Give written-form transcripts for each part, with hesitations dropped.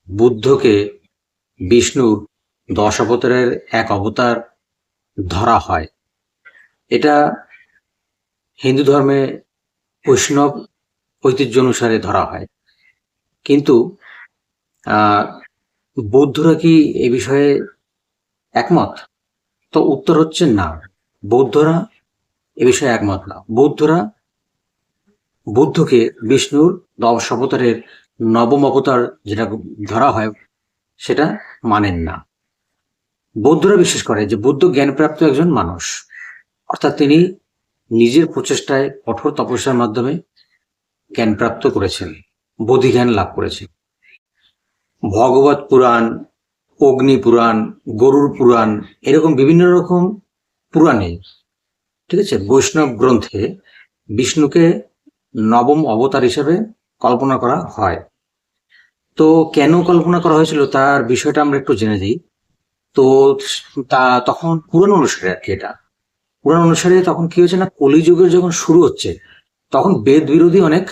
বুদ্ধকে বিষ্ণুর 10 অবতারের এক অবতার ধরা হয়। এটা হিন্দু ধর্মে বৈষ্ণব ঐতিহ্য অনুসারে ধরা হয়। কিন্তু বৌদ্ধরা কি এ বিষয়ে একমত? তো উত্তর হচ্ছে না। বৌদ্ধরা এ বিষয়ে একমত না। বৌদ্ধরা বুদ্ধকে বিষ্ণুর 10 অবতারের নবম অবতার যেটা ধরা হয় সেটা মানেন না। বৌদ্ধরা বিশ্বাস করে যে বুদ্ধ জ্ঞানপ্রাপ্ত একজন মানুষ, অর্থাৎ তিনি নিজের প্রচেষ্টায় কঠোর তপস্যার মাধ্যমে জ্ঞানপ্রাপ্ত করেছেন, বোধিজ্ঞান লাভ করেছেন। ভগবত পুরাণ, অগ্নি পুরাণ, গরুড় পুরাণ, এরকম বিভিন্ন রকম পুরাণে, ঠিক আছে, বৈষ্ণব গ্রন্থে বিষ্ণুকে নবম অবতার হিসেবে কল্পনা করা হয়। তো কেন কল্পনা করা হয়েছিল তার বিষয়টা আমরা একটু জেনে দিই। তো তখন পুরাণ অনুসারে আর কি, এটা পুরাণ অনুসারে তখন কি হয়েছে না, কলিযুগের যখন শুরু হচ্ছে তখন বেদ বিরোধী অনেক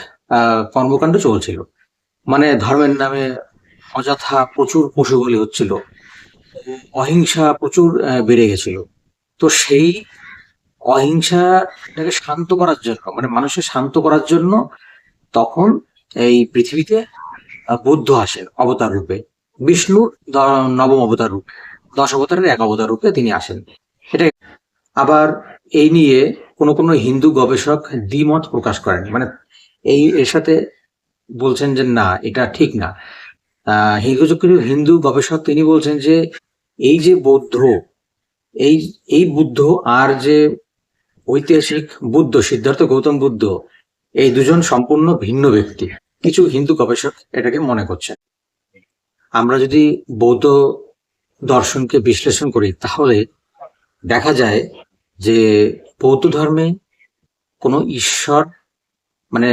কর্মকাণ্ড চলছিল। মানে ধর্মের নামে অযথা প্রচুর পশু বলি হচ্ছিল, অহিংসা প্রচুর বেড়ে গেছিল। তো সেই অহিংসাটাকে শান্ত করার জন্য, মানে মানুষের শান্ত করার জন্য তখন এই পৃথিবীতে বুদ্ধ আসেন অবতার রূপে, বিষ্ণুর নবম অবতার রূপে, 10 অবতারের এক অবতার রূপে তিনি আসেন। এটা আবার এই নিয়ে কোনো কোনো হিন্দু গবেষক দ্বিমত প্রকাশ করেন, মানে এর সাথে বলছেন যে না, এটা ঠিক না। হিন্দু গবেষক তিনি বলছেন যে এই যে বৌদ্ধ, এই এই বুদ্ধ আর যে ঐতিহাসিক বুদ্ধ সিদ্ধার্থ গৌতম বুদ্ধ, এই দুজন সম্পূর্ণ ভিন্ন ব্যক্তি। কিছু হিন্দু গবেষক এটাকে মনে করছেন। আমরা যদি বৌদ্ধ দর্শনকে বিশ্লেষণ করি তাহলে দেখা যায় যে বৌদ্ধ ধর্মে কোনো ঈশ্বর, মানে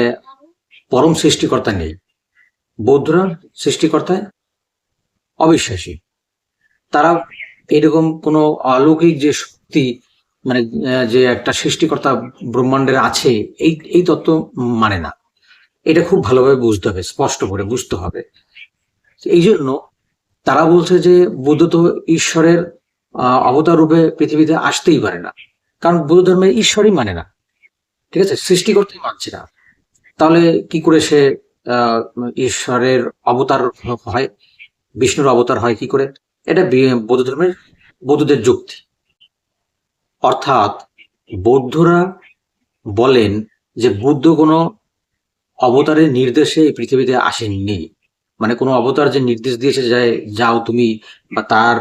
পরম সৃষ্টিকর্তা নেই। বৌদ্ধরা সৃষ্টিকর্তায় অবিশ্বাসী। তারা এরকম কোনো অলৌকিক যে শক্তি, মানে যে একটা সৃষ্টিকর্তা ব্রহ্মাণ্ডের আছে, এই তত্ত্ব মানে না। এটা খুব ভালোভাবে বুঝতে হবে, স্পষ্ট করে বুঝতে হবে। এই জন্য তারা বলছে যে বুদ্ধ তো ঈশ্বরের অবতার রূপে পৃথিবীতে আসতেই পারে না, কারণ বৌদ্ধ ধর্মে ঈশ্বরই মানে না, ঠিক আছে, সৃষ্টিকর্তাই মানছে না। তাহলে কি করে সে ঈশ্বরের অবতার হয়, বিষ্ণুর অবতার হয় কি করে? এটা বৌদ্ধ ধর্মের বৌদ্ধদের যুক্তি। অর্থাৎ বৌদ্ধরা বলেন যে বুদ্ধ কোনো অবতারের নির্দেশে এই পৃথিবীতে আসেননি। মানে কোনো অবতার যে নির্দেশ দিয়েছে যায় যাও তুমি, বা তার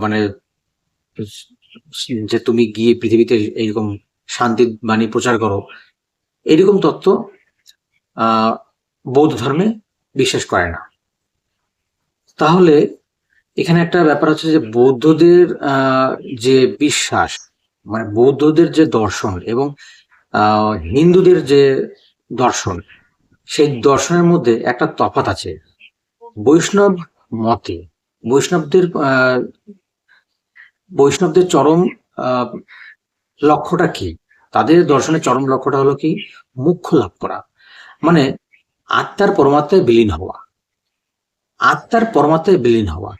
মানে যে তুমি গিয়ে পৃথিবীতে এইরকম শান্তির বাণী প্রচার করো, এইরকম তত্ত্ব বৌদ্ধ ধর্মে বিশ্বাস করে না। তাহলে এখানে একটা ব্যাপার হচ্ছে যে বৌদ্ধদের যে বিশ্বাস, মানে বৌদ্ধদের যে দর্শন এবং হিন্দুদের যে দর্শন, সেই দর্শনের মধ্যে একটা তফাৎ আছে। বৈষ্ণব মতে বৈষ্ণবদের বৈষ্ণবদের চরম লক্ষ্যটা কি? তাদের দর্শনের চরম লক্ষ্যটা হলো কি? মোক্ষ লাভ করা, মানে আত্মার পরমাত্মায় বিলীন হওয়া, আত্মার পরমাত্মায় বিলীন হওয়া,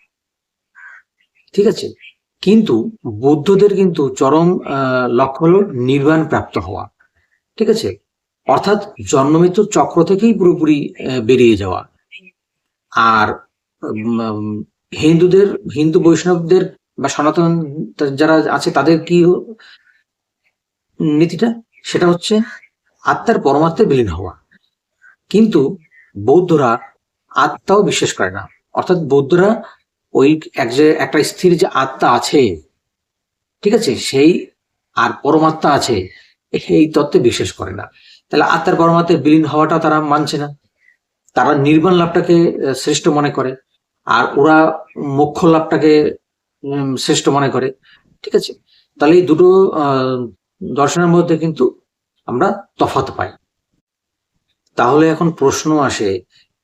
ঠিক আছে। কিন্তু বৌদ্ধদের কিন্তু চরম লক্ষ্য হলো নির্বাণ প্রাপ্ত হওয়া, ঠিক আছে, অর্থাৎ জন্মমৃত্যুর চক্র থেকেই পুরোপুরি বেরিয়ে যাওয়া। আর হিন্দুদের, হিন্দু বৈষ্ণবদের বা সনাতন যারা আছে তাদের কি নীতিটা? সেটা হচ্ছে আত্মার পরমাত্মায় বিলীন হওয়া। কিন্তু বৌদ্ধরা আত্মাও বিশ্বাস করে না। অর্থাৎ বৌদ্ধরা ওই একটা স্থির যে আত্মা আছে, ঠিক আছে, সেই আর পরমাত্মা আছে, এই তত্ত্বে বিশ্বাস করে না। তাহলে আত্মার পরমাত্মায় বিলীন হওয়াটা তারা মানছে না। তারা নির্বাণ লাভটাকে শ্রেষ্ঠ মনে করে, আর ওরা মোক্ষ লাভটাকে শ্রেষ্ঠ মনে করে, ঠিক আছে। তাহলে এই দুটো দর্শনের মধ্যে কিন্তু আমরা তফাৎ পাই। তাহলে এখন প্রশ্ন আসে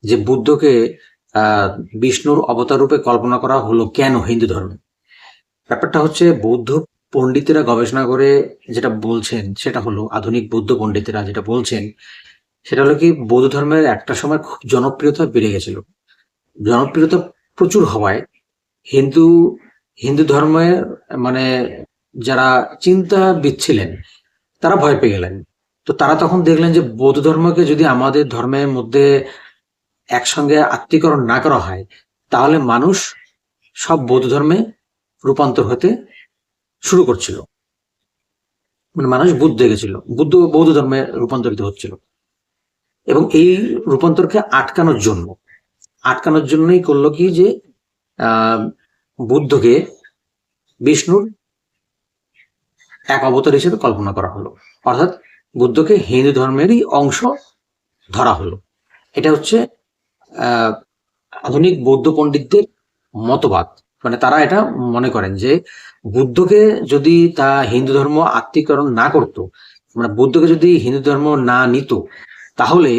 যে বুদ্ধকে বিষ্ণুর অবতার রূপে কল্পনা করা হলো কেন হিন্দু ধর্মে? ব্যাপারটা হচ্ছে বৌদ্ধ পণ্ডিতেরা গবেষণা করে যেটা বলছেন সেটা হলো, আধুনিক বৌদ্ধ পণ্ডিতেরা যেটা বলছেন সেটা হলো কি, বৌদ্ধ ধর্মের একটা সময় খুব জনপ্রিয়তা বেড়ে গেছিল। জনপ্রিয়তা প্রচুর হওয়ায় হিন্দু হিন্দু ধর্মে মানে যারা চিন্তাবিদ ছিলেন তারা ভয় পেয়ে গেলেন। তো তারা তখন দেখলেন যে বৌদ্ধ ধর্মকে যদি আমাদের ধর্মের মধ্যে একসঙ্গে আত্মীকরণ না করা হয়, তাহলে মানুষ সব বৌদ্ধ ধর্মে রূপান্তর হতে শুরু করছিল। মানে মানুষ বুদ্ধ গেছিল, বৌদ্ধ ধর্মে রূপান্তরিত হচ্ছিল। এবং এই রূপান্তরকে আটকানোর জন্যই করলো কি যে বুদ্ধকে বিষ্ণুর এক অবতার হিসেবে কল্পনা করা হলো, অর্থাৎ বুদ্ধকে হিন্দু ধর্মেরই অংশ ধরা হলো। এটা হচ্ছে আধুনিক বৌদ্ধ পণ্ডিতদের মতবাদ। মানে তারা এটা মনে করেন যে বুদ্ধকে যদি তা হিন্দু ধর্ম আত্মীকরণ না করত, মানে বুদ্ধকে যদি হিন্দু ধর্ম না নিত, তাহলে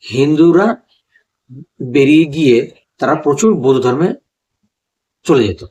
হিন্দুরা বেরিয়ে গিয়ে তারা প্রচুর বৌদ্ধ ধর্মে চলে যেত।